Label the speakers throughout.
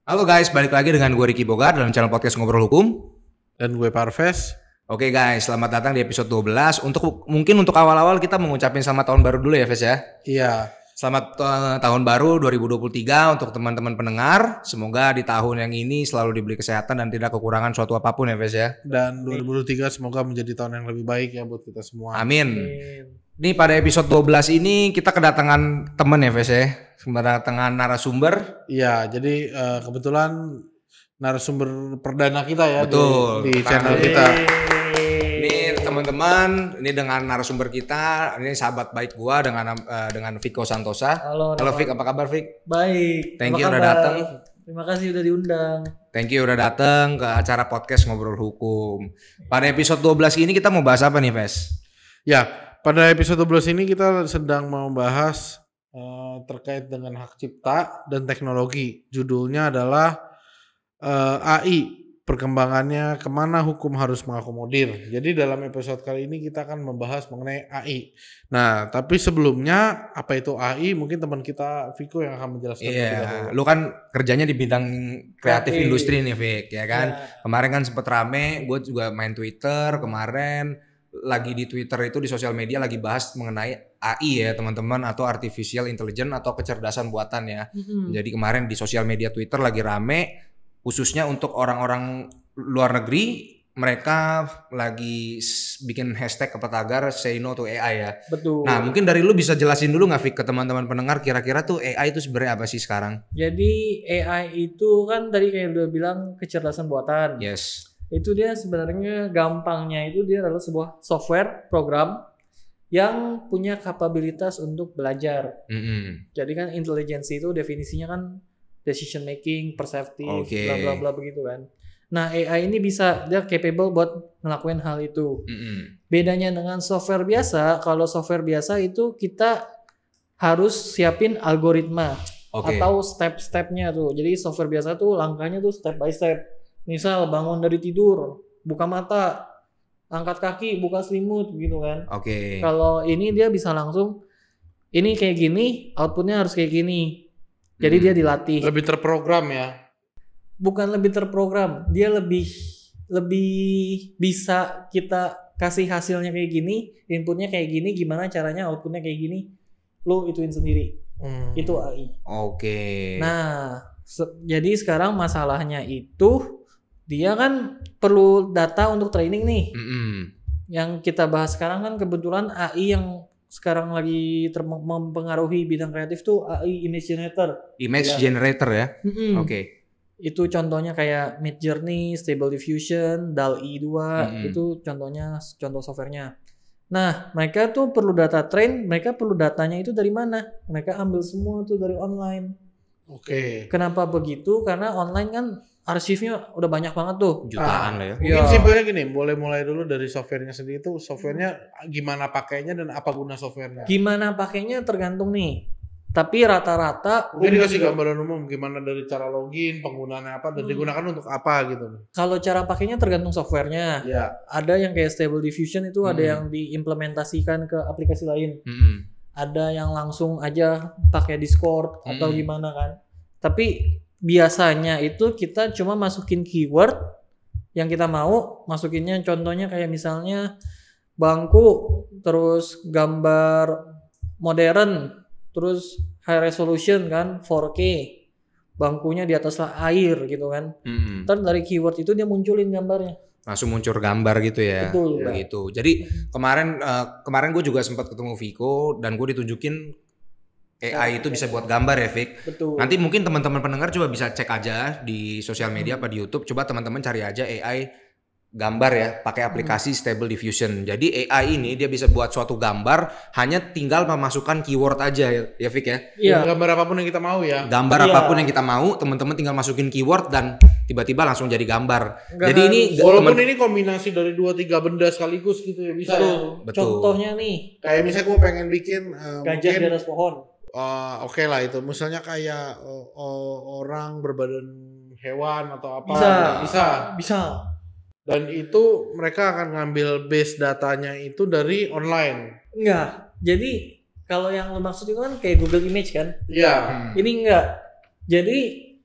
Speaker 1: Halo guys, balik lagi dengan gue Ricky Bogar dalam channel podcast Ngobrol Hukum.
Speaker 2: Dan gue Parves.
Speaker 1: Oke guys, selamat datang di episode 12. Mungkin untuk awal-awal kita mengucapin selamat tahun baru dulu ya, Ves ya.
Speaker 2: Iya.
Speaker 1: Selamat tahun baru 2023 untuk teman-teman pendengar. Semoga di tahun yang ini selalu diberi kesehatan dan tidak kekurangan suatu apapun ya, Ves ya.
Speaker 2: Dan 2023 semoga menjadi tahun yang lebih baik ya buat kita semua.
Speaker 1: Amin. Ini pada episode 12 ini kita kedatangan teman ya, Ves ya. Kedatangan narasumber.
Speaker 2: Iya, jadi kebetulan narasumber perdana kita ya.
Speaker 1: Betul,
Speaker 2: di channel kita.
Speaker 1: Ini teman-teman, ini dengan narasumber kita, ini sahabat baik gua dengan Vico Santosa.
Speaker 3: Halo
Speaker 1: Vic, apa kabar Vic?
Speaker 3: Baik.
Speaker 1: Thank you udah datang.
Speaker 3: Terima kasih udah diundang.
Speaker 1: Thank you udah datang ke acara podcast Ngobrol Hukum. Pada episode 12 ini kita mau bahas apa nih, Ves?
Speaker 2: Ya, pada episode 12 ini kita sedang membahas terkait dengan hak cipta dan teknologi. Judulnya adalah AI. Perkembangannya kemana hukum harus mengakomodir. Jadi dalam episode kali ini kita akan membahas mengenai AI. Nah, tapi sebelumnya apa itu AI? Mungkin teman kita Vico yang akan menjelaskan.
Speaker 1: Iya, lu kan kerjanya di bidang kreatif industri nih, Vic, ya kan? Ya. Kemarin kan sempet rame, gue juga main Twitter kemarin. Lagi di Twitter itu di sosial media lagi bahas mengenai AI ya teman-teman, atau artificial intelligence atau kecerdasan buatan ya. Jadi kemarin di sosial media Twitter lagi rame. Khususnya untuk orang-orang luar negeri, mereka lagi bikin hashtag ke tagar say no to AI ya.
Speaker 3: Betul.
Speaker 1: Nah mungkin dari lu bisa jelasin dulu nggak Vic ke teman-teman pendengar kira-kira tuh AI itu sebenarnya apa sih sekarang?
Speaker 3: Jadi AI itu kan tadi kayak udah bilang kecerdasan buatan.
Speaker 1: Yes.
Speaker 3: Itu dia sebenarnya gampangnya itu dia adalah sebuah software program yang punya kapabilitas untuk belajar. Jadi kan intelijensi itu definisinya kan decision making, perceptive, bla bla bla begitu kan. Nah AI ini bisa dia capable buat ngelakuin hal itu. Bedanya dengan software biasa, kalau software biasa itu kita harus siapin algoritma atau step-stepnya tuh. Jadi software biasa tuh langkahnya tuh step by step. Misal bangun dari tidur, buka mata, angkat kaki, buka selimut gitu kan. Kalau ini dia bisa langsung ini kayak gini, outputnya harus kayak gini. Jadi dia dilatih.
Speaker 2: Lebih terprogram ya?
Speaker 3: Bukan lebih terprogram, dia lebih bisa kita kasih hasilnya kayak gini, inputnya kayak gini, gimana caranya outputnya kayak gini, lu ituin sendiri. Itu AI. Nah, jadi sekarang masalahnya itu dia kan perlu data untuk training nih. Yang kita bahas sekarang kan kebetulan AI yang sekarang lagi mempengaruhi bidang kreatif tuh AI image generator.
Speaker 1: Generator ya?
Speaker 3: Itu contohnya kayak Midjourney, Stable Diffusion, DALL-E 2, itu contoh softwarenya. Nah, mereka tuh perlu data train, mereka perlu datanya itu dari mana? Mereka ambil semua tuh dari online. Kenapa begitu? Karena online kan arsipnya udah banyak banget tuh.
Speaker 1: Jutaan lah ya.
Speaker 2: Mungkin simpelnya gini, boleh mulai dulu dari softwarenya sendiri itu. Softwarenya gimana pakainya dan apa guna softwarenya?
Speaker 3: Gimana pakainya tergantung nih. Tapi rata-rata
Speaker 2: mungkin dikasih gambaran umum gimana dari cara login, penggunaannya apa, dan digunakan untuk apa gitu.
Speaker 3: Kalau cara pakainya tergantung softwarenya. Ada yang kayak Stable Diffusion itu ada yang diimplementasikan ke aplikasi lain. Ada yang langsung aja pakai Discord atau gimana kan. Tapi biasanya itu kita cuma masukin keyword yang kita mau, masukinnya contohnya kayak misalnya bangku, terus gambar modern, terus high resolution kan, 4K, bangkunya di atas air gitu kan. Ntar dari keyword itu dia munculin gambarnya.
Speaker 1: Langsung muncul gambar gitu ya.
Speaker 3: Betul.
Speaker 1: Begitu. Jadi kemarin gue juga sempat ketemu Vico dan gue ditunjukin AI itu bisa buat gambar ya, Vic.
Speaker 3: Betul.
Speaker 1: Nanti mungkin teman-teman pendengar coba bisa cek aja di sosial media apa di YouTube. Coba teman-teman cari aja AI gambar ya, pakai aplikasi Stable Diffusion. Jadi AI ini dia bisa buat suatu gambar hanya tinggal memasukkan keyword aja ya, Vic ya.
Speaker 3: Iya.
Speaker 2: Gambar apapun yang kita mau ya.
Speaker 1: Gambar apapun yang kita mau, teman-teman tinggal masukin keyword dan tiba-tiba langsung jadi gambar. Jadi ini
Speaker 2: walaupun ini kombinasi dari 2-3 benda sekaligus gitu ya bisa.
Speaker 3: Betul. Contohnya nih.
Speaker 2: Kayak misalnya gue pengen bikin
Speaker 3: gajah di atas pohon.
Speaker 2: Oke lah itu, misalnya kayak orang berbadan hewan atau apa.
Speaker 3: Bisa.
Speaker 2: Dan itu mereka akan ngambil base datanya itu dari online.
Speaker 3: Enggak. Jadi kalau yang lo maksud itu kan kayak Google Image kan?
Speaker 2: Iya.
Speaker 3: Ini enggak. Jadi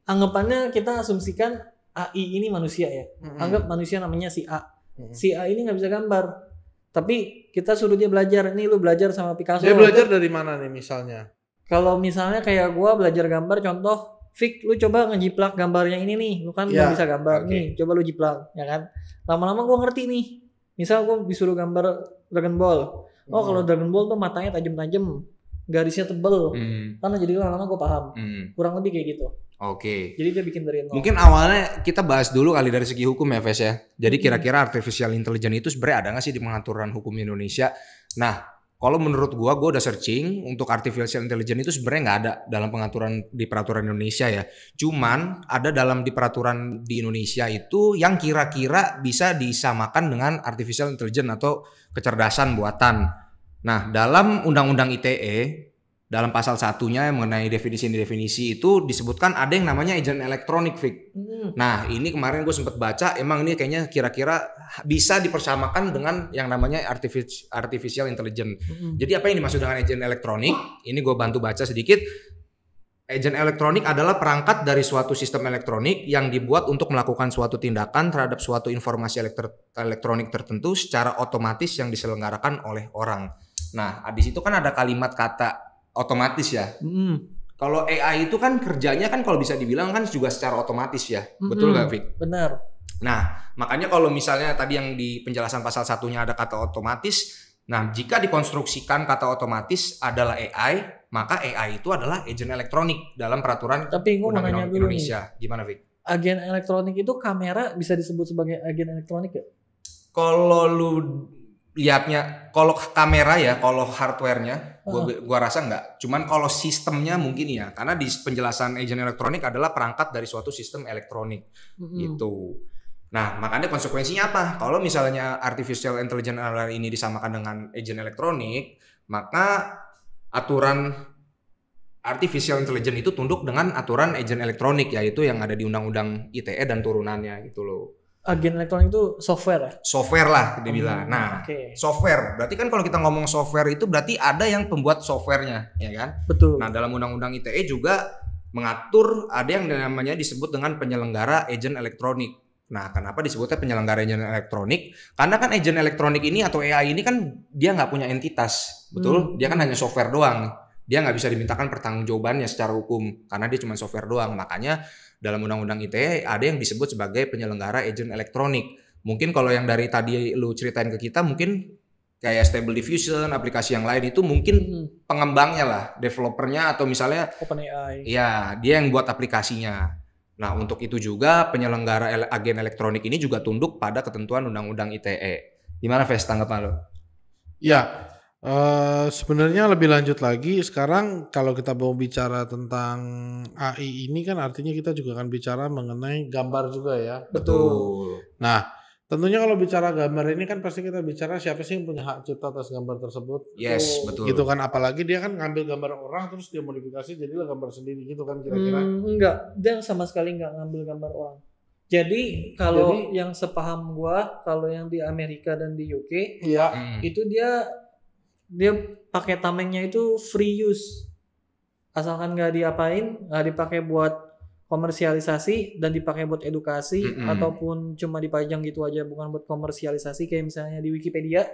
Speaker 3: anggapannya kita asumsikan AI ini manusia ya. Anggap manusia namanya si A. Si A ini nggak bisa gambar. Tapi kita suruh dia belajar. Nih lu belajar sama Picasso.
Speaker 2: Dia belajar dari mana nih misalnya?
Speaker 3: Kalau misalnya kayak gua belajar gambar, contoh Fik, lu coba ngejiplak gambarnya ini nih. Lu kan belum bisa gambar nih. Coba lu jiplak, ya kan? Lama-lama gua ngerti nih. Misal gua disuruh gambar Dragon Ball. Oh, kalau Dragon Ball tuh matanya tajam-tajam, garisnya tebel. Karena jadi lama-lama gua paham. Kurang lebih kayak gitu.
Speaker 1: Oke.
Speaker 3: Jadi dia bikin dari nol.
Speaker 1: Mungkin awalnya kita bahas dulu kali dari segi hukum ya, Ves ya. Jadi kira-kira artificial intelligence itu sebenarnya ada nggak sih di pengaturan hukum Indonesia? Nah, kalau menurut gua udah searching untuk artificial intelligence itu sebenarnya nggak ada dalam pengaturan di peraturan Indonesia ya. Cuman ada dalam di peraturan di Indonesia itu yang kira-kira bisa disamakan dengan artificial intelligence atau kecerdasan buatan. Nah, dalam Undang-Undang ITE dalam pasal satunya yang mengenai definisi itu disebutkan ada yang namanya agent elektronik, Vic. Nah, ini kemarin gue sempat baca, emang ini kayaknya kira-kira bisa dipersamakan dengan yang namanya artificial intelligence. Jadi apa yang dimaksud dengan agent elektronik? Ini gue bantu baca sedikit. Agent elektronik adalah perangkat dari suatu sistem elektronik yang dibuat untuk melakukan suatu tindakan terhadap suatu informasi elektronik tertentu secara otomatis yang diselenggarakan oleh orang. Nah, di situ kan ada kalimat kata otomatis ya. Kalau AI itu kan kerjanya kan kalau bisa dibilang kan juga secara otomatis ya. Betul gak, Vic?
Speaker 3: Benar.
Speaker 1: Nah, makanya kalau misalnya tadi yang di penjelasan pasal satunya ada kata otomatis, nah jika dikonstruksikan kata otomatis adalah AI, maka AI itu adalah agent elektronik dalam peraturan Undang-Undang Indonesia. Gimana, Vic?
Speaker 3: Agen elektronik itu kamera bisa disebut sebagai agen elektronik ya?
Speaker 1: Kalau lu lihatnya, kalau kamera ya, kalau hardware-nya, gua rasa enggak. Cuman kalau sistemnya mungkin ya, karena di penjelasan agent elektronik adalah perangkat dari suatu sistem elektronik, gitu. Nah, makanya konsekuensinya apa? Kalau misalnya artificial intelligence ini disamakan dengan agent elektronik, maka aturan artificial intelligence itu tunduk dengan aturan agent elektronik, yaitu yang ada di Undang-Undang ITE dan turunannya, gitu loh.
Speaker 3: Agen elektronik itu software ya?
Speaker 1: Software lah dibilang. Nah, software. Berarti kan kalau kita ngomong software itu berarti ada yang pembuat softwarenya, ya kan?
Speaker 3: Betul.
Speaker 1: Nah, dalam Undang-Undang ITE juga mengatur ada yang namanya disebut dengan penyelenggara agent elektronik. Nah, kenapa disebutnya penyelenggara agent elektronik? Karena kan agent elektronik ini atau AI ini kan dia nggak punya entitas, betul? Dia kan hanya software doang. Dia nggak bisa dimintakan pertanggungjawabannya secara hukum karena dia cuma software doang. Makanya dalam Undang-Undang ITE ada yang disebut sebagai penyelenggara agent elektronik. Mungkin kalau yang dari tadi lu ceritain ke kita mungkin kayak Stable Diffusion, aplikasi yang lain itu mungkin pengembangnya lah, developernya atau misalnya
Speaker 3: OpenAI.
Speaker 1: Ya, dia yang buat aplikasinya. Nah, untuk itu juga penyelenggara agen elektronik ini juga tunduk pada ketentuan Undang-Undang ITE. Gimana, Ves, tanggapan lo?
Speaker 2: Ya, sebenarnya lebih lanjut lagi sekarang kalau kita mau bicara tentang AI ini kan artinya kita juga akan bicara mengenai gambar juga ya.
Speaker 1: Betul.
Speaker 2: Nah, tentunya kalau bicara gambar ini kan pasti kita bicara siapa sih yang punya hak cipta atas gambar tersebut.
Speaker 1: Yes, betul.
Speaker 2: Gitu kan, apalagi dia kan ngambil gambar orang terus dia modifikasi jadilah gambar sendiri gitu kan kira-kira.
Speaker 3: Enggak, dia sama sekali enggak ngambil gambar orang. Jadi kalau yang sepaham gua, kalau yang di Amerika dan di UK, itu dia pakai tamengnya itu free use, asalkan nggak diapain, nggak dipakai buat komersialisasi dan dipakai buat edukasi ataupun cuma dipajang gitu aja, bukan buat komersialisasi kayak misalnya di Wikipedia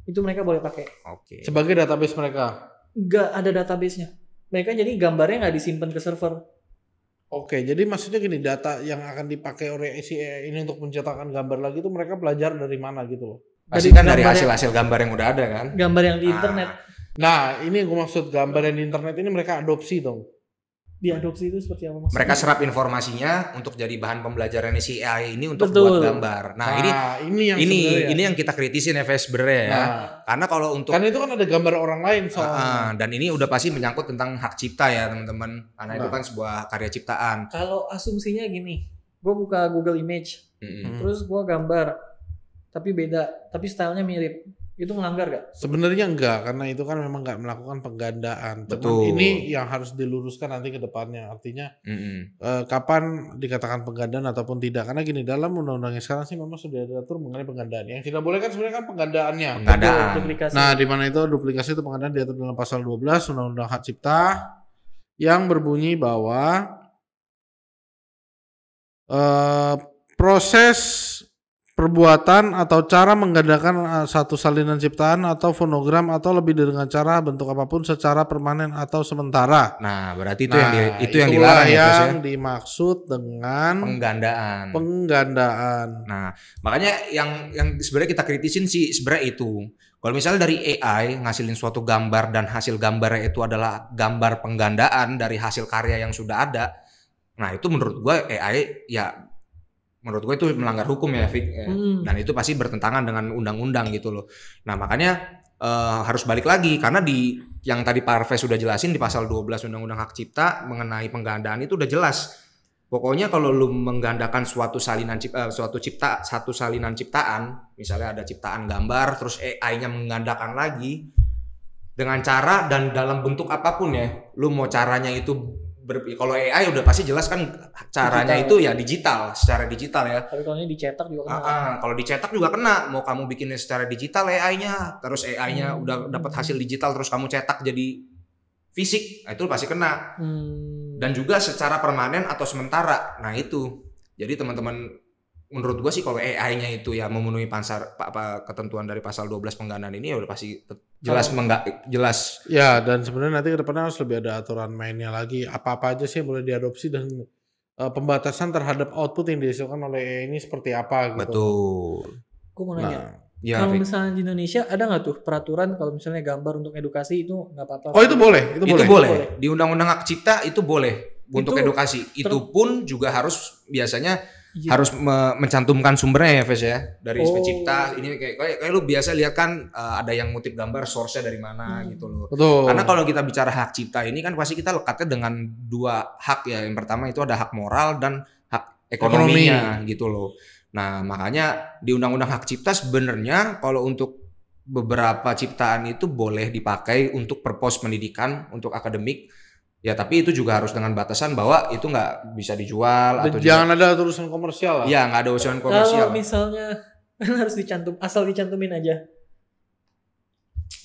Speaker 3: itu mereka boleh pakai.
Speaker 2: Sebagai database mereka.
Speaker 3: Nggak ada databasenya, mereka jadi gambarnya nggak disimpan ke server.
Speaker 2: Jadi maksudnya gini, data yang akan dipakai oleh si AI ini untuk menciptakan gambar lagi itu mereka belajar dari mana gitu loh.
Speaker 1: Pasti kan dari hasil-hasil gambar yang udah ada kan.
Speaker 3: Gambar yang di internet.
Speaker 2: Nah, ini yang gue maksud, gambar yang di internet ini mereka adopsi dong.
Speaker 3: Diadopsi itu seperti apa maksudnya?
Speaker 1: Mereka serap informasinya untuk jadi bahan pembelajaran si AI ini untuk buat gambar. Nah, ini yang kita kritisin ya, sebenarnya ya. Karena kalau untuk
Speaker 2: karena itu kan ada gambar orang lain soalnya.
Speaker 1: Dan ini udah pasti menyangkut tentang hak cipta ya, teman-teman. Karena itu kan sebuah karya ciptaan.
Speaker 3: Kalau asumsinya gini, gue buka Google Image, terus gue gambar tapi beda, tapi stylenya mirip, itu melanggar gak?
Speaker 2: Sebenarnya enggak, karena itu kan memang nggak melakukan penggandaan.
Speaker 1: Betul.
Speaker 2: Ini yang harus diluruskan nanti ke depannya. Artinya kapan dikatakan penggandaan ataupun tidak. Karena gini, dalam undang-undang yang sekarang sih memang sudah diatur mengenai penggandaan. Yang tidak boleh kan sebenarnya kan penggandaannya.
Speaker 3: Duplikasi.
Speaker 2: Nah, di mana itu duplikasi itu penggandaan diatur dalam pasal 12 Undang-Undang Hak Cipta yang berbunyi bahwa Proses perbuatan atau cara menggandakan satu salinan ciptaan atau fonogram atau lebih dengan cara bentuk apapun secara permanen atau sementara.
Speaker 1: Nah, berarti itu yang dilarang ya, Fes,
Speaker 2: yang dimaksud dengan
Speaker 1: penggandaan. Nah, makanya yang sebenarnya kita kritisin sih sebenarnya itu. Kalau misalnya dari AI ngasilin suatu gambar dan hasil gambarnya itu adalah gambar penggandaan dari hasil karya yang sudah ada. Nah, itu menurut gue AI menurut gue itu melanggar hukum ya, Fik. Dan itu pasti bertentangan dengan undang-undang gitu loh. Nah, makanya harus balik lagi karena di yang tadi Pak Arves sudah jelasin di pasal 12 Undang-Undang Hak Cipta mengenai penggandaan itu udah jelas. Pokoknya kalau lu menggandakan satu salinan ciptaan, misalnya ada ciptaan gambar terus AI-nya menggandakan lagi dengan cara dan dalam bentuk apapun ya. Lu mau caranya itu kalau AI udah pasti jelas kan caranya digital. Itu ya digital, secara digital ya.
Speaker 3: Tapi kalau ini dicetak juga kena.
Speaker 1: Kalau dicetak juga kena. Mau kamu bikinnya secara digital AI-nya, terus AI-nya udah dapat hasil digital terus kamu cetak jadi fisik, nah itu pasti kena. Dan juga secara permanen atau sementara. Nah itu. Jadi teman-teman menurut gua sih kalau AI-nya itu ya memenuhi ketentuan dari pasal 12 penggandaan ini ya udah pasti jelas.
Speaker 2: Ya, dan sebenarnya nanti ke depannya harus lebih ada aturan mainnya lagi. Apa-apa aja sih yang boleh diadopsi dan pembatasan terhadap output yang dihasilkan oleh AI ini seperti apa gitu.
Speaker 1: Betul.
Speaker 3: Gue mau nanya. Kalau misalnya di Indonesia ada nggak tuh peraturan kalau misalnya gambar untuk edukasi itu nggak apa-apa?
Speaker 2: Oh itu boleh.
Speaker 1: Di Undang-Undang Hak Cipta itu boleh untuk edukasi. Itu pun juga harus biasanya harus mencantumkan sumbernya ya, Fes ya, dari pencipta. Ini kayak lu biasa lihat kan ada yang ngutip gambar source-nya dari mana gitu loh.
Speaker 2: Betul.
Speaker 1: Karena kalau kita bicara hak cipta ini kan pasti kita lekatnya dengan dua hak ya. Yang pertama itu ada hak moral dan hak ekonominya gitu loh. Nah, makanya di Undang-Undang Hak Cipta sebenarnya kalau untuk beberapa ciptaan itu boleh dipakai untuk purpose pendidikan, untuk akademik. Ya tapi itu juga harus dengan batasan bahwa itu nggak bisa dijual atau
Speaker 2: jangan ada urusan komersial lah.
Speaker 1: Iya, nggak ada urusan komersial.
Speaker 3: Kalau misalnya kan harus asal dicantumin aja.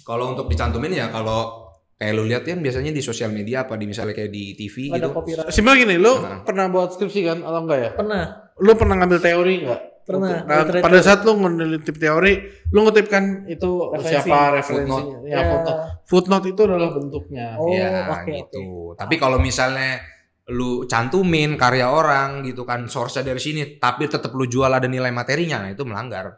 Speaker 1: Kalau untuk dicantumin ya kalau kayak lu lihat kan biasanya di sosial media apa di misalnya kayak di TV
Speaker 3: ada
Speaker 1: gitu.
Speaker 2: Simpel gini, lu pernah buat skripsi kan atau enggak ya?
Speaker 3: Pernah.
Speaker 2: Lu pernah ngambil teori enggak?
Speaker 3: Pernah.
Speaker 2: Nah, pada saat lu meneliti teori, lu ngutipkan itu siapa referensinya. Footnote itu adalah bentuknya.
Speaker 1: Gitu. Tapi kalau misalnya lu cantumin karya orang gitu kan, source-nya dari sini, tapi tetap lu jual ada nilai materinya, nah itu melanggar.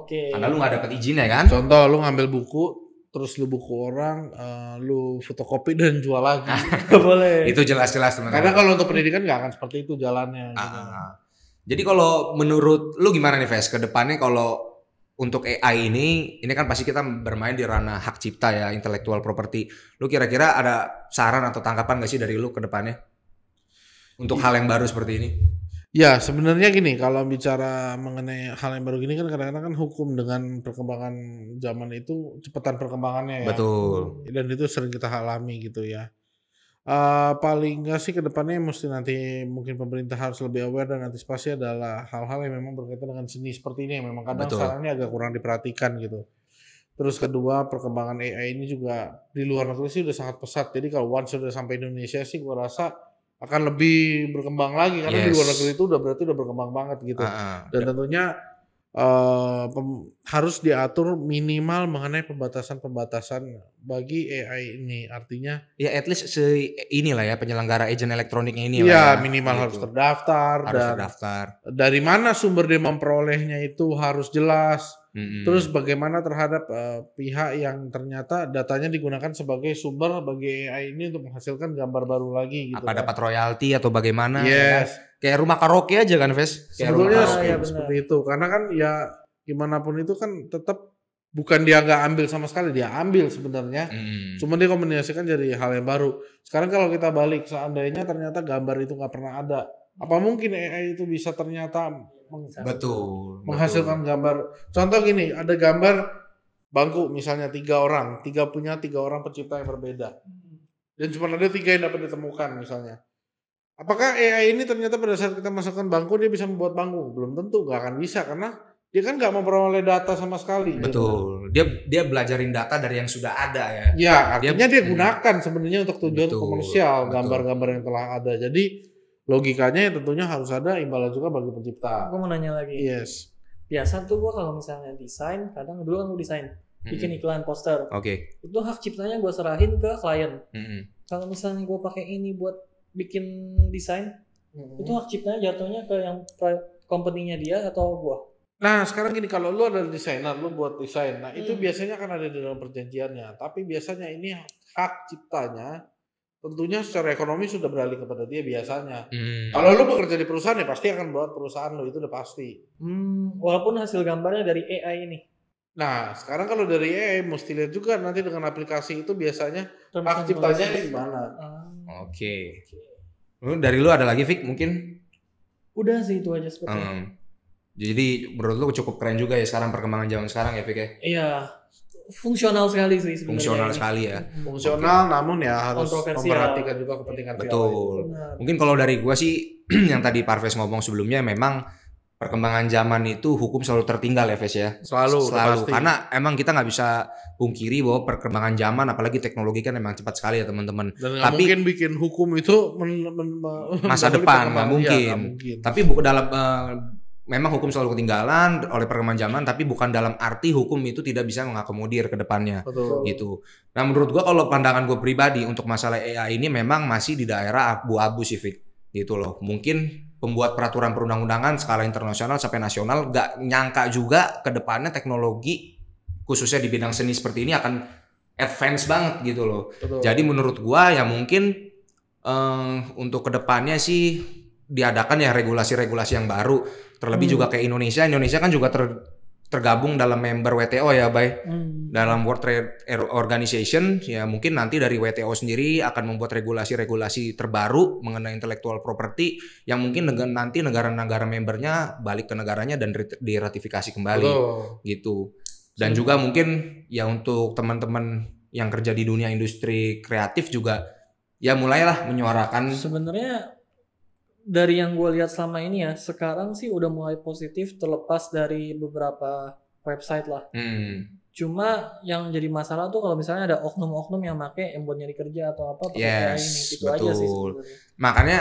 Speaker 1: Karena lu nggak dapat izinnya kan.
Speaker 2: Contoh, lu ngambil buku, terus lu buku orang, lu fotokopi dan jual lagi.
Speaker 3: Gak boleh.
Speaker 1: Itu jelas-jelas teman-teman.
Speaker 2: Karena kalau untuk pendidikan nggak akan seperti itu jalannya.
Speaker 1: Jadi kalau menurut lu gimana nih, Ves? Ke depannya kalau untuk AI ini kan pasti kita bermain di ranah hak cipta ya, intellectual property. Lu kira-kira ada saran atau tanggapan gak sih dari lu ke depannya? Untuk hal yang baru seperti ini?
Speaker 2: Ya sebenarnya gini, kalau bicara mengenai hal yang baru gini kan kadang-kadang kan hukum dengan perkembangan zaman itu cepetan perkembangannya ya.
Speaker 1: Betul.
Speaker 2: Dan itu sering kita alami gitu ya. Paling nggak sih kedepannya mesti nanti mungkin pemerintah harus lebih aware dan antisipasi adalah hal-hal yang memang berkaitan dengan seni seperti ini yang memang kadang sekarang ini agak kurang diperhatikan gitu. Terus kedua, perkembangan AI ini juga di luar negeri sih udah sangat pesat. Jadi kalau once sudah sampai Indonesia sih gua rasa akan lebih berkembang lagi karena di luar negeri itu berarti udah berkembang banget gitu. Dan tentunya harus diatur minimal mengenai pembatasan bagi AI ini, artinya
Speaker 1: ya at least inilah ya penyelenggara agent elektroniknya ini
Speaker 2: ya minimal harus terdaftar dari mana sumber dia memperolehnya itu harus jelas. Terus bagaimana terhadap pihak yang ternyata datanya digunakan sebagai sumber bagi AI ini untuk menghasilkan gambar baru lagi gitu.
Speaker 1: Apa dapat royalti atau bagaimana?
Speaker 2: Yes.
Speaker 1: Kayak rumah karaoke aja kan, Ves?
Speaker 2: Sebetulnya seperti itu. Karena kan ya gimana pun itu kan tetap bukan dia nggak ambil sama sekali, dia ambil sebenarnya. Cuma dia kombinasikan jadi hal yang baru. Sekarang kalau kita balik, seandainya ternyata gambar itu nggak pernah ada, apa mungkin AI itu bisa ternyata menghasilkan gambar? Contoh gini, ada gambar bangku misalnya 3 orang pencipta yang berbeda, dan cuma ada 3 yang dapat ditemukan misalnya. Apakah AI ini ternyata pada saat kita masukkan bangku dia bisa membuat bangku? Belum tentu, nggak akan bisa karena dia kan nggak memperoleh data sama sekali.
Speaker 1: Betul. Gitu. Dia belajarin data dari yang sudah ada ya.
Speaker 2: Ya, artinya dia gunakan sebenarnya untuk tujuan komersial gambar-gambar yang telah ada. Jadi logikanya ya tentunya harus ada imbalan juga bagi pencipta.
Speaker 3: Aku mau nanya lagi.
Speaker 2: Yes.
Speaker 3: Biasa tuh gue kalau misalnya desain, kadang dulu kan gue desain, bikin iklan poster.
Speaker 1: Oke.
Speaker 3: Itu hak ciptanya gue serahin ke klien. Kalau misalnya gue pakai ini buat bikin desain, itu hak ciptanya jatuhnya ke yang company-nya dia atau gue?
Speaker 2: Nah sekarang gini, kalau lu adalah desainer, lu buat desain, nah itu biasanya kan ada di dalam perjanjiannya. Tapi biasanya ini hak ciptanya tentunya secara ekonomi sudah beralih kepada dia biasanya. Kalau lu bekerja di perusahaan ya pasti akan buat perusahaan lu, itu udah pasti.
Speaker 3: Walaupun hasil gambarnya dari AI ini.
Speaker 2: Nah sekarang kalau dari AI mesti lihat juga nanti dengan aplikasi itu biasanya hak ciptanya gimana.
Speaker 1: Oke. Dari lu ada lagi Vic mungkin?
Speaker 3: Udah sih itu aja sepertinya.
Speaker 1: Jadi menurut lu cukup keren juga ya sekarang perkembangan zaman sekarang ya Vic ya?
Speaker 3: Iya. Fungsional sekali sih sebenarnya.
Speaker 1: Fungsional sekali ya.
Speaker 2: Fungsional namun ya harus memperhatikan juga kepentingan pihak lain.
Speaker 1: Betul. Mungkin kalau dari gua sih yang tadi Parves ngomong sebelumnya, memang perkembangan zaman itu hukum selalu tertinggal ya Ves ya.
Speaker 2: Selalu.
Speaker 1: Karena emang kita nggak bisa pungkiri bahwa perkembangan zaman apalagi teknologi kan emang cepat sekali ya teman-teman.
Speaker 2: Dan tapi mungkin bikin hukum itu
Speaker 1: masa depan nggak mungkin. Tapi dalam memang hukum selalu ketinggalan oleh perkembangan zaman, tapi bukan dalam arti hukum itu tidak bisa mengakomodir ke depannya.
Speaker 2: Betul.
Speaker 1: Gitu. Nah menurut gua kalau pandangan gue pribadi untuk masalah AI ini memang masih di daerah abu-abu sih Vic. Gitu loh. Mungkin pembuat peraturan perundang-undangan skala internasional sampai nasional gak nyangka juga ke depannya teknologi khususnya di bidang seni seperti ini akan advance banget gitu loh. Betul. Jadi menurut gua ya mungkin untuk ke depannya sih diadakan ya regulasi-regulasi yang baru. Terlebih juga kayak Indonesia kan juga tergabung dalam member WTO ya, Bay. Dalam World Trade Organization ya mungkin nanti dari WTO sendiri akan membuat regulasi-regulasi terbaru mengenai intellectual property yang mungkin nanti negara-negara membernya balik ke negaranya dan diratifikasi kembali. Gitu. Dan juga mungkin ya untuk teman-teman yang kerja di dunia industri kreatif juga ya mulailah menyuarakan.
Speaker 3: Sebenarnya dari yang gue lihat selama ini ya, sekarang sih udah mulai positif terlepas dari beberapa website lah. Cuma yang jadi masalah tuh kalau misalnya ada oknum-oknum yang make yang buat nyari kerja atau apa pakai AI ini, itu aja sih sebenarnya. Makanya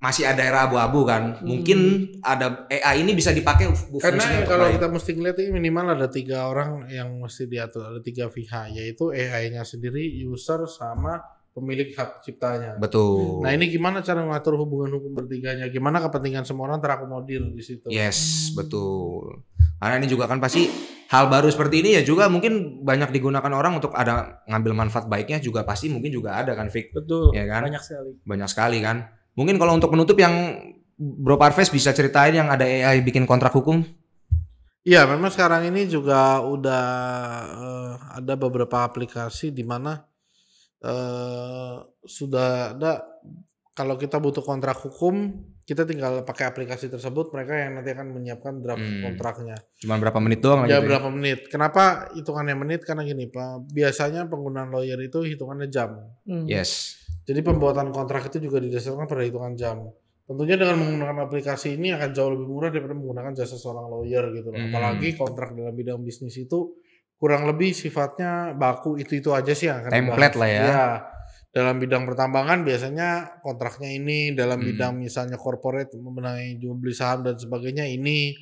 Speaker 1: masih ada era abu-abu kan. Mungkin ada AI ini bisa dipakai
Speaker 2: karena kalau kita mesti ngeliat ini minimal ada 3 orang yang mesti diatur, ada 3 pihak, yaitu AI-nya sendiri, user sama pemilik hak ciptanya.
Speaker 1: Betul.
Speaker 2: Nah ini gimana cara mengatur hubungan hukum bertiganya? Gimana kepentingan semua orang terakomodir di situ?
Speaker 1: Yes, betul. Karena ini juga kan pasti hal baru seperti ini ya juga mungkin banyak digunakan orang untuk ada ngambil manfaat baiknya juga pasti mungkin juga ada kan Vic.
Speaker 3: Betul.
Speaker 1: Ya kan?
Speaker 3: Banyak sekali
Speaker 1: kan. Mungkin kalau untuk penutup yang Bro Parves bisa ceritain yang ada AI bikin kontrak hukum?
Speaker 2: Iya, memang sekarang ini juga udah ada beberapa aplikasi di mana sudah ada, kalau kita butuh kontrak hukum kita tinggal pakai aplikasi tersebut, mereka yang nanti akan menyiapkan draft kontraknya.
Speaker 1: Cuma berapa menit doang
Speaker 2: ya? Berapa menit. Kenapa hitungannya menit? Karena gini Pak, biasanya penggunaan lawyer itu hitungannya jam.
Speaker 1: Yes.
Speaker 2: Jadi pembuatan kontrak itu juga didasarkan pada hitungan jam. Tentunya dengan menggunakan aplikasi ini akan jauh lebih murah daripada menggunakan jasa seorang lawyer gitu loh. Apalagi kontrak dalam bidang bisnis itu kurang lebih sifatnya baku, itu aja sih yang akan
Speaker 1: template lah ya.
Speaker 2: Ya. Dalam bidang pertambangan biasanya kontraknya ini, dalam bidang misalnya corporate mengenai jual beli saham dan sebagainya ini.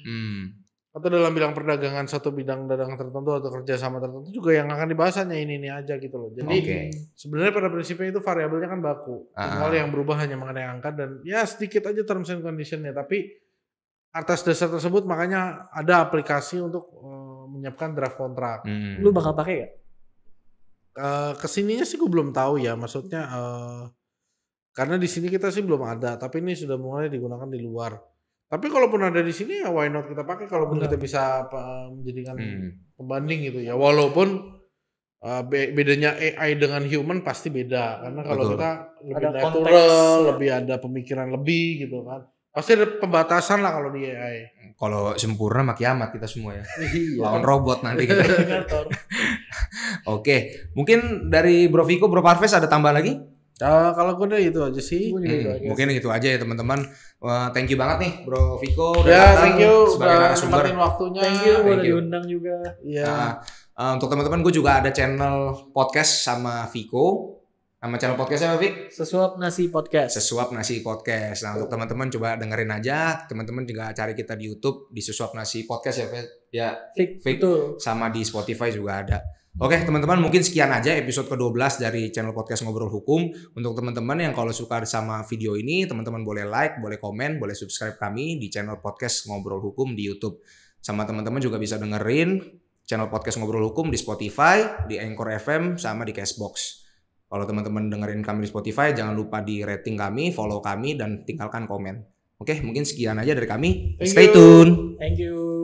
Speaker 2: Atau dalam bidang perdagangan satu bidang dagangan tertentu atau kerjasama tertentu juga yang akan dibahas hanya ini aja gitu loh. Jadi sebenarnya pada prinsipnya itu variabelnya kan baku. Tinggal yang berubah hanya mengenai angka dan ya sedikit aja terms and conditionnya. Tapi atas dasar tersebut makanya ada aplikasi untuk menyiapkan draft kontrak.
Speaker 3: Lu bakal pakai gak?
Speaker 2: Kesininya sih gue belum tahu ya, maksudnya karena di sini kita sih belum ada, tapi ini sudah mulai digunakan di luar. Tapi kalaupun ada di sini ya why not kita pakai, kalaupun kita bisa menjadikan pembanding gitu ya. Walaupun bedanya AI dengan human pasti beda, karena kalau kita lebih ada natural, lebih ada pemikiran lebih gitu kan. Pasti ada pembatasan lah kalau di AI.
Speaker 1: Kalau sempurna mah kiamat kita semua ya. Lawan robot nanti gitu. Oke, mungkin dari Bro Vico, Bro Parves ada tambah lagi?
Speaker 2: Kalau gue udah itu aja sih.
Speaker 1: Mungkin itu aja ya teman-teman. Thank you banget nih Bro Vico
Speaker 2: udah datang sebagai
Speaker 1: narasumber.
Speaker 2: Waktunya.
Speaker 3: Thank you udah diundang juga.
Speaker 1: Untuk teman-teman gue juga ada channel podcast sama Vico. Nama channel podcastnya apa, Fik?
Speaker 3: Sesuap Nasi Podcast.
Speaker 1: Sesuap Nasi Podcast. Nah, untuk teman-teman coba dengerin aja. Teman-teman juga cari kita di YouTube di Sesuap Nasi Podcast ya, Fik. Ya,
Speaker 3: Fik.
Speaker 1: Betul. Sama di Spotify juga ada. Oke, teman-teman, mungkin sekian aja episode ke-12 dari channel podcast Ngobrol Hukum. Untuk teman-teman yang kalau suka sama video ini, teman-teman boleh like, boleh komen, boleh subscribe kami di channel podcast Ngobrol Hukum di YouTube. Sama teman-teman juga bisa dengerin channel podcast Ngobrol Hukum di Spotify, di Anchor FM, sama di Castbox. Kalau teman-teman dengerin kami di Spotify, jangan lupa di rating kami, follow kami, dan tinggalkan komen. Oke, mungkin sekian aja dari kami. Stay tune.
Speaker 3: Thank you.